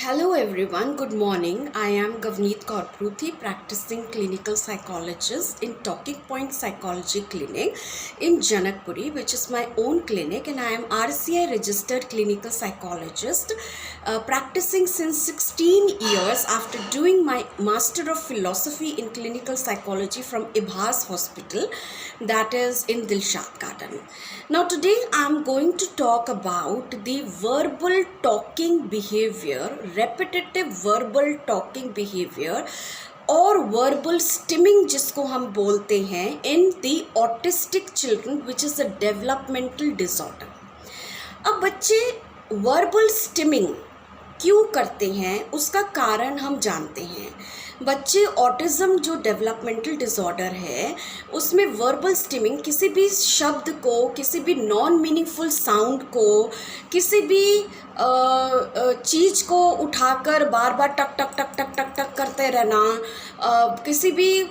Hello everyone, good morning. I am Gavneet Kaur Pruthi, practicing clinical psychologist in Talking Point Psychology Clinic in Janakpuri, which is my own clinic, and I am RCI registered clinical psychologist, practicing since 16 years after doing my Master of Philosophy in Clinical Psychology from Ibhas Hospital, that is in Dilshad Garden. Now today I am going to talk about the verbal talking behavior, repetitive verbal talking behavior और verbal stimming जिसको हम बोलते हैं in the autistic children which is a developmental disorder. अब बच्चे verbal stimming क्यों करते हैं उसका कारण हम जानते हैं। बच्चे ऑटिज़म जो डेवलपमेंटल डिसऑर्डर है उसमें वर्बल स्टिमिंग किसी भी शब्द को, किसी भी नॉन मीनिंगफुल साउंड को, किसी भी चीज़ को उठाकर बार बार टक टक टक टक टक टक करते रहना, किसी भी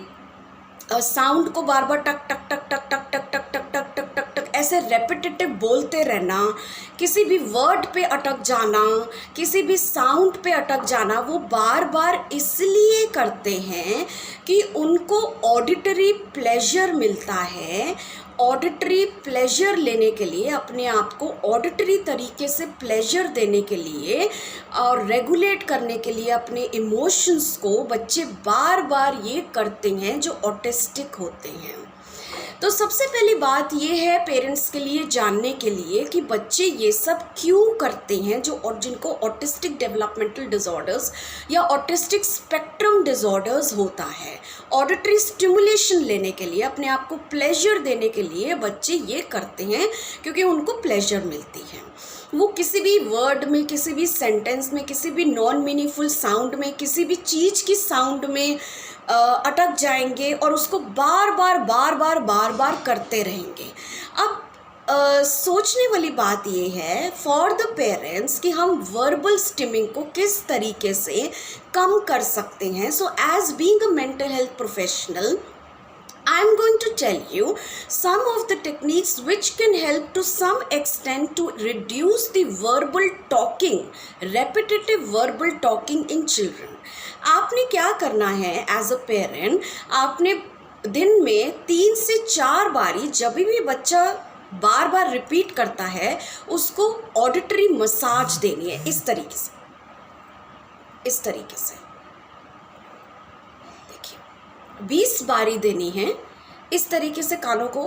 साउंड को बार बार टक टक टक टक टक टक टक टक टक टक टक टक ऐसे रेपिटेटिव बोलते रहना, किसी भी वर्ड पे अटक जाना, किसी भी साउंड पे अटक जाना, वो बार बार इसलिए करते हैं कि उनको ऑडिटरी प्लेजर मिलता है। ऑडिटरी प्लेजर लेने के लिए, अपने आप को ऑडिटरी तरीके से प्लेजर देने के लिए और रेगुलेट करने के लिए अपने इमोशंस को बच्चे बार बार ये करते हैं जो ऑटिस्टिक होते हैं। तो सबसे पहली बात ये है पेरेंट्स के लिए जानने के लिए कि बच्चे ये सब क्यों करते हैं जो और जिनको ऑटिस्टिक डेवलपमेंटल डिसऑर्डर्स या ऑटिस्टिक स्पेक्ट्रम डिसऑर्डर्स होता है। ऑडिटरी स्टिमुलेशन लेने के लिए, अपने आप को प्लेजर देने के लिए बच्चे ये करते हैं क्योंकि उनको प्लेजर मिलती है। वो किसी भी वर्ड में, किसी भी सेंटेंस में, किसी भी नॉन मीनिंगफुल साउंड में, किसी भी चीज़ की साउंड में अटक जाएंगे और उसको बार बार करते रहेंगे। अब सोचने वाली बात ये है फॉर द पेरेंट्स कि हम वर्बल स्टिमिंग को किस तरीके से कम कर सकते हैं। So as being a mental health professional, I am going to tell you some of the techniques which can help to some extent to reduce the verbal talking, repetitive verbal talking in children. आपने क्या करना है as a parent, आपने दिन में 3 से 4 बारी जब भी बच्चा बार बार रिपीट करता है उसको ऑडिटरी मसाज देनी है। इस तरीके से 20 बारी देनी है। इस तरीके से कानों को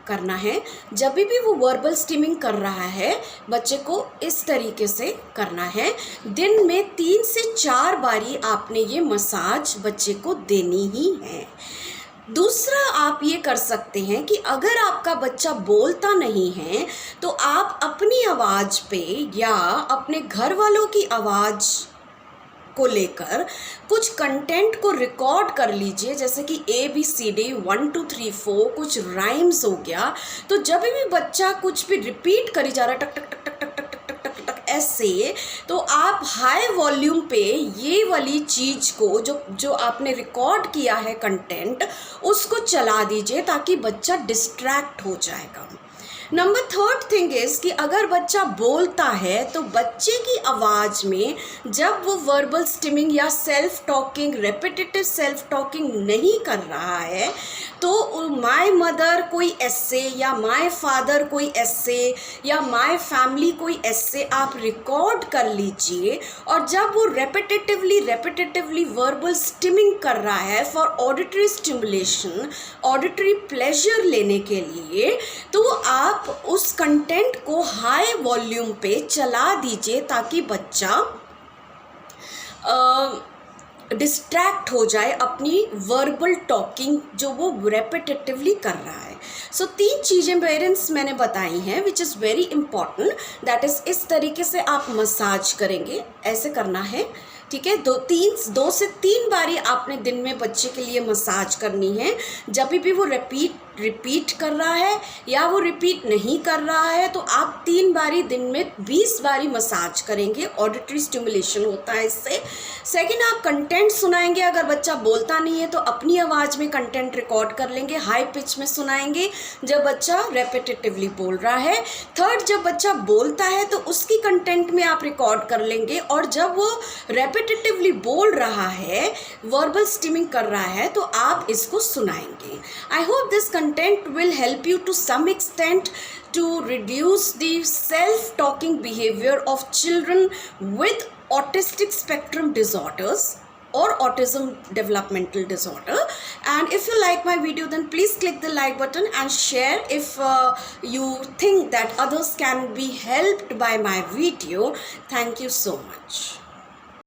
करना है। जब भी वो वर्बल स्टिमिंग कर रहा है बच्चे को इस तरीके से करना है। दिन में 3 से 4 बारी आपने ये मसाज बच्चे को देनी ही है। दूसरा आप ये कर सकते हैं कि अगर आपका बच्चा बोलता नहीं है तो आप अपनी आवाज़ पे या अपने घर वालों की आवाज़ को लेकर कुछ कंटेंट को रिकॉर्ड कर लीजिए, जैसे कि ABCD 1 2 3 4 कुछ राइम्स हो गया। तो जब भी बच्चा कुछ भी रिपीट करी जा रहा है टक टक टक टक टक टक टक टक टक टक ऐसे, तो आप हाई वॉल्यूम पे ये वाली चीज़ को जो आपने रिकॉर्ड किया है कंटेंट उसको चला दीजिए ताकि बच्चा डिस्ट्रैक्ट हो जाएगा। नंबर 3rd थिंग इज़ कि अगर बच्चा बोलता है तो बच्चे की आवाज़ में जब वो वर्बल स्टिमिंग या self talking, repetitive self talking नहीं कर रहा है तो माय मदर कोई ऐसे या माय फादर कोई ऐसे या माय फैमिली कोई ऐसे आप रिकॉर्ड कर लीजिए। और जब वो रेपिटेटिवली वर्बल स्टिमिंग कर रहा है for auditory stimulation, auditory pleasure लेने के लिए, तो आप उस कंटेंट को हाई वॉल्यूम पे चला दीजिए ताकि बच्चा डिस्ट्रैक्ट हो जाए अपनी वर्बल टॉकिंग जो वो रेपिटेटिवली कर रहा है। सो 3 चीज़ें पेरेंट्स मैंने बताई हैं which is very important. That is इस तरीके से आप मसाज करेंगे, ऐसे करना है, ठीक है। 2 से 3 बारी आपने दिन में बच्चे के लिए मसाज करनी है। जब भी वो रिपीट कर रहा है या वो रिपीट नहीं कर रहा है तो आप 3 बारी दिन में 20 बारी मसाज करेंगे। ऑडिटरी स्टिमुलेशन होता है इससे। सेकंड, आप कंटेंट सुनाएंगे। अगर बच्चा बोलता नहीं है तो अपनी आवाज़ में कंटेंट रिकॉर्ड कर लेंगे, हाई पिच में सुनाएंगे जब बच्चा रेपिटेटिवली बोल रहा है। थर्ड, जब बच्चा बोलता है तो उसकी कंटेंट में आप रिकॉर्ड कर लेंगे और जब वो रेपिटेटिवली बोल रहा है, वर्बल स्टिमिंग कर रहा है, तो आप इसको सुनाएंगे. I hope this content will help you to some extent to reduce the self-talking behavior of children with autistic spectrum disorders or autism developmental disorder. And if you like my video, then please click the like button and share if you think that others can be helped by my video. Thank you so much.